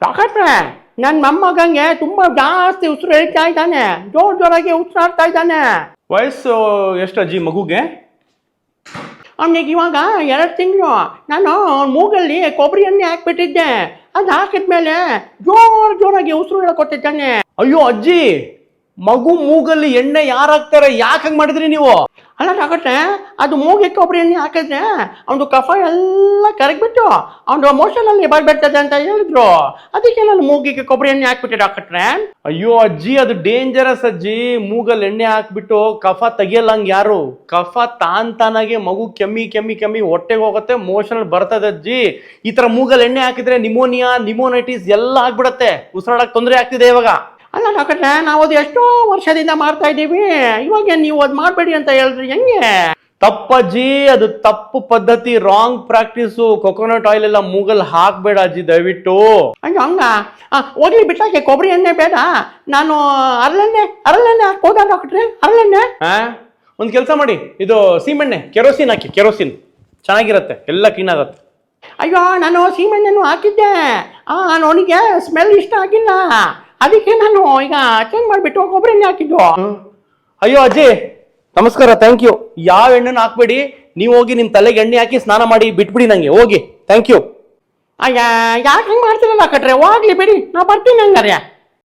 ಡಾಕ್ಟ್ರೆ, ನನ್ನ ಮೊಮ್ಮಗಂಗೆ ತುಂಬಾ ಜಾಸ್ತಿ ಉಸಿರು ಹೇಳ್ತಾ ಇದ್ದಾನೆ, ಜೋರಾಗಿ ಉಸಿರಾಡ್ತಾ ಇದ್ದಾನೆ. ವಯಸ್ಸು ಎಷ್ಟು ಅಜ್ಜಿ ಮಗುಗೆ? ಅವನಿಗೆ ಇವಾಗ 2 ತಿಂಗಳು. ನಾನು ಮೂಗಲ್ಲಿ ಕೊಬ್ಬರಿ ಎಣ್ಣೆ ಹಾಕ್ಬಿಟ್ಟಿದ್ದೆ. ಅದು ಹಾಕಿದ್ಮೇಲೆ ಜೋರಾಗಿ ಉಸಿರು ಹೇಳ್ಕೊತಿದ್ದಾನೆ. ಅಯ್ಯೋ ಅಜ್ಜಿ, ಮಗು ಮೂಗಲ್ಲಿ ಎಣ್ಣೆ ಯಾರು ಹಾಕ್ತಾರೆ? ಯಾಕೆ ಹಂಗೆ ಮಾಡಿದ್ರಿ ನೀವು? ಅಲ್ಲ ಡಾಕ್ಟ್ರೆ, ಅದು ಮೂಗಿಗೆ ಕೊಬ್ಬರಿ ಎಣ್ಣೆ ಹಾಕಿದ್ರೆ ಅವನು ಕಫ ಎಲ್ಲ ಕರಗ್ಬಿಟ್ಟು ಅವನು ಮೋಷನಲ್ಲಿ ಬರ್ಬಿಡ್ತದೆ ಅಂತ ಹೇಳಿದ್ರು. ಅದಕ್ಕೆ ನಾನು ಮೂಗಿಗೆ ಕೊಬ್ಬರಿ ಎಣ್ಣೆ ಹಾಕ್ಬಿಟ್ಟೆ ಡಾಕ್ಟ್ರೆ. ಅಯ್ಯೋ ಅಜ್ಜಿ, ಅದು ಡೇಂಜರಸ್ ಅಜ್ಜಿ. ಮೂಗಲ್ಲಿ ಎಣ್ಣೆ ಹಾಕ್ಬಿಟ್ಟು ಕಫ ತೆಗಿಯಲ್ಲಂಗೆ ಯಾರು. ಕಫ ತಾನಾಗೆ ಮಗು ಕೆಮ್ಮಿ ಹೊಟ್ಟೆಗೆ ಹೋಗುತ್ತೆ, ಮೋಷನ್ ಬರ್ತದೆ ಅಜ್ಜಿ. ಈ ತರ ಮೂಗಲ್ಲಿ ಎಣ್ಣೆ ಹಾಕಿದ್ರೆ ನಿಮೋನಿಯಾ, ನಿಮೋನೈಟಿಸ್ ಎಲ್ಲ ಆಗ್ಬಿಡತ್ತೆ. ಉಸಿರಾಡಕ್ಕೆ ತೊಂದರೆ ಆಗ್ತಿದೆ ಇವಾಗ. ಅಲ್ಲ ಡಾಕ್ಟ್ರೆ, ನಾವು ಅದು ಎಷ್ಟೋ ವರ್ಷದಿಂದ ಮಾಡ್ತಾ ಇದ್ದೀವಿ, ಇವಾಗ ನೀವು ಅದು ಮಾಡಬೇಡಿ ಅಂತ ಹೇಳಿದ್ರಿ, ಹೆಂಗೆ? ತಪ್ಪಜ್ಜಿ, ಅದು ತಪ್ಪು ಪದ್ಧತಿ, ರಾಂಗ್ ಪ್ರಾಕ್ಟೀಸು. ಕೊಕೊನಟ್ ಆಯಿಲ್ ಎಲ್ಲ ಮೂಗಲ್ಲಿ ಹಾಕ್ಬೇಡ ಅಜ್ಜಿ, ದಯವಿಟ್ಟು. ಅಯ್ಯೋ ಹಂಗ ಹೋಗ್ಲಿ ಬಿಟ್ಟಾಕೆ, ಕೊಬ್ಬರಿ ಎಣ್ಣೆ ಬೇಡ, ನಾನು ಹರಳೆಣ್ಣೆ ಹಾಕೋದಾ ಡಾಕ್ಟ್ರೆ? ಹರಳೆಣ್ಣೆ ಒಂದು ಕೆಲಸ ಮಾಡಿ, ಇದು ಸೀಮೆಣ್ಣೆ ಕೆರೋಸಿನ್ ಹಾಕಿ. ಕೆರೋಸಿನ್ ಚೆನ್ನಾಗಿರುತ್ತೆ, ಎಲ್ಲ ಕ್ಲೀನ್ ಆಗುತ್ತೆ. ಅಯ್ಯೋ, ನಾನು ಸೀಮೆಣ್ಣೆನೂ ಹಾಕಿದ್ದೆ, ಅವನಿಗೆ ಸ್ಮೆಲ್ ಇಷ್ಟ ಆಗಿಲ್ಲ, ಅದಕ್ಕೆ ನಾನು ಈಗ ಚೇಂಜ್ ಮಾಡಿಬಿಟ್ಟು ಕೊಬ್ಬರಿ ಎಣ್ಣೆ ಹಾಕಿದ್ದು. ಅಯ್ಯೋ ಅಜ್ಜಿ, ನಮಸ್ಕಾರ, ಥ್ಯಾಂಕ್ ಯು. ಯಾವ ಎಣ್ಣೆನೂ ಹಾಕ್ಬೇಡಿ, ನೀವು ಹೋಗಿ ನಿಮ್ಮ ತಲೆಗೆ ಎಣ್ಣೆ ಹಾಕಿ ಸ್ನಾನ ಮಾಡಿ ಬಿಟ್ಬಿಡಿ ನಂಗೆ, ಹೋಗಿ. Thank you. ಅಯ್ಯ, ಯಾಕೆ ಹಿಂಗೆ ಮಾಡ್ತೀರಲ್ಲ ಕಟ್ರೆ? ಹೋಗ್ಲಿ ಬಿಡಿ, ನಾ ಬರ್ತೀನಿ ಹಂಗಾರೆ.